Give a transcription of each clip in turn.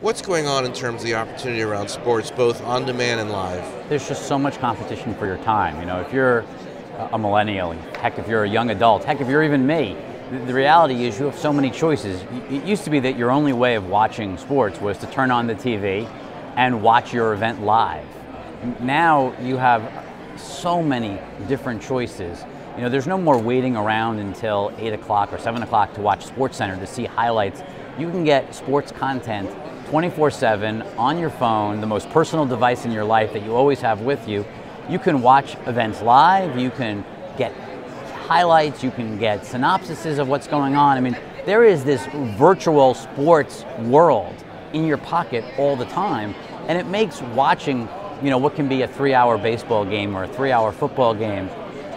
What's going on in terms of the opportunity around sports, both on demand and live? There's just so much competition for your time. You know, if you're a millennial, heck, if you're a young adult, heck, if you're even me, the reality is you have so many choices. It used to be that your only way of watching sports was to turn on the TV and watch your event live. Now you have so many different choices. You know, there's no more waiting around until 8 o'clock or 7 o'clock to watch SportsCenter to see highlights. You can get sports content 24/7 on your phone, the most personal device in your life that you always have with you. You can watch events live, you can get highlights, you can get synopsises of what's going on. I mean, there is this virtual sports world in your pocket all the time, and it makes watching, you know, what can be a 3-hour baseball game or a 3-hour football game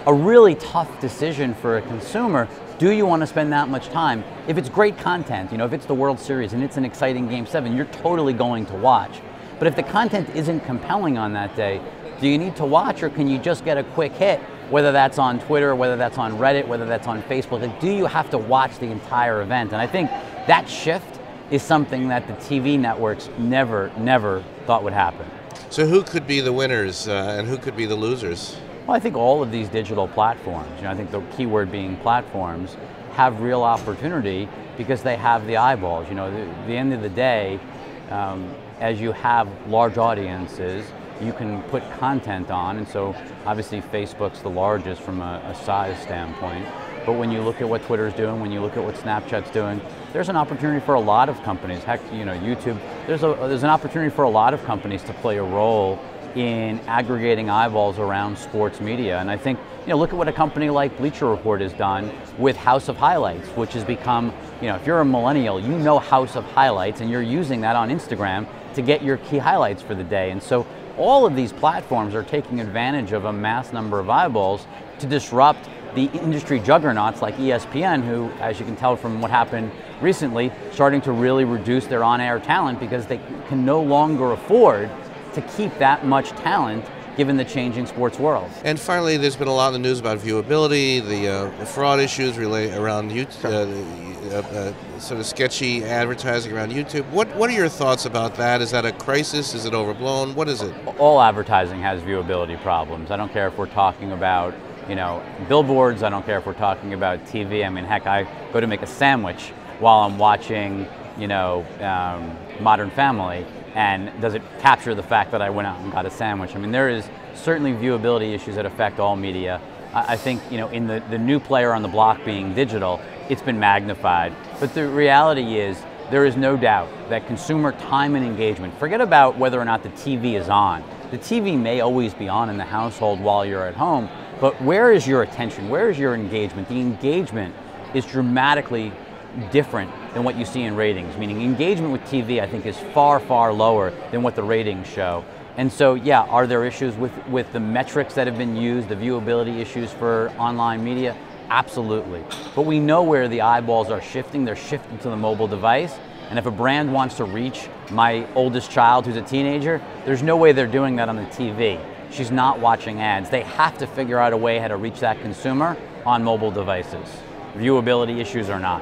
a really tough decision for a consumer. Do you want to spend that much time? If it's great content, you know, if it's the World Series and it's an exciting Game 7, you're totally going to watch. But if the content isn't compelling on that day, do you need to watch, or can you just get a quick hit, whether that's on Twitter, whether that's on Reddit, whether that's on Facebook? Like, do you have to watch the entire event? And I think that shift is something that the TV networks never thought would happen. So who could be the winners and who could be the losers? Well, I think all of these digital platforms, you know, I think the keyword being platforms, have real opportunity because they have the eyeballs. You know, at the end of the day, as you have large audiences, you can put content on, and so obviously Facebook's the largest from a size standpoint. But when you look at what Twitter's doing, when you look at what Snapchat's doing, there's an opportunity for a lot of companies. Heck, you know, YouTube. There's an opportunity for a lot of companies to play a role in aggregating eyeballs around sports media. And I think, you know, look at what a company like Bleacher Report has done with House of Highlights, which has become, you know, if you're a millennial, you know House of Highlights, and you're using that on Instagram to get your key highlights for the day. And so all of these platforms are taking advantage of a mass number of eyeballs to disrupt the industry juggernauts like ESPN, who, as you can tell from what happened recently, starting to really reduce their on-air talent because they can no longer afford to keep that much talent given the changing sports world. And finally, there's been a lot in the news about viewability, the fraud issues around YouTube, sort of sketchy advertising around YouTube. What are your thoughts about that? Is that a crisis? Is it overblown? What is it? All advertising has viewability problems. I don't care if we're talking about, you know, billboards. I don't care if we're talking about TV. I mean, heck, I go to make a sandwich while I'm watching, you know, Modern Family. And does it capture the fact that I went out and got a sandwich? I mean, there is certainly viewability issues that affect all media. I think, you know, in the new player on the block being digital, it's been magnified. But the reality is, there is no doubt that consumer time and engagement, forget about whether or not the TV is on. The TV may always be on in the household while you're at home, but where is your attention? Where is your engagement? The engagement is dramatically different than what you see in ratings, meaning engagement with TV, I think, is far lower than what the ratings show. And so, yeah, are there issues with the metrics that have been used, the viewability issues for online media? Absolutely. But we know where the eyeballs are shifting. They're shifting to the mobile device. And if a brand wants to reach my oldest child who's a teenager, there's no way they're doing that on the TV. She's not watching ads. They have to figure out a way how to reach that consumer on mobile devices. Viewability issues or not.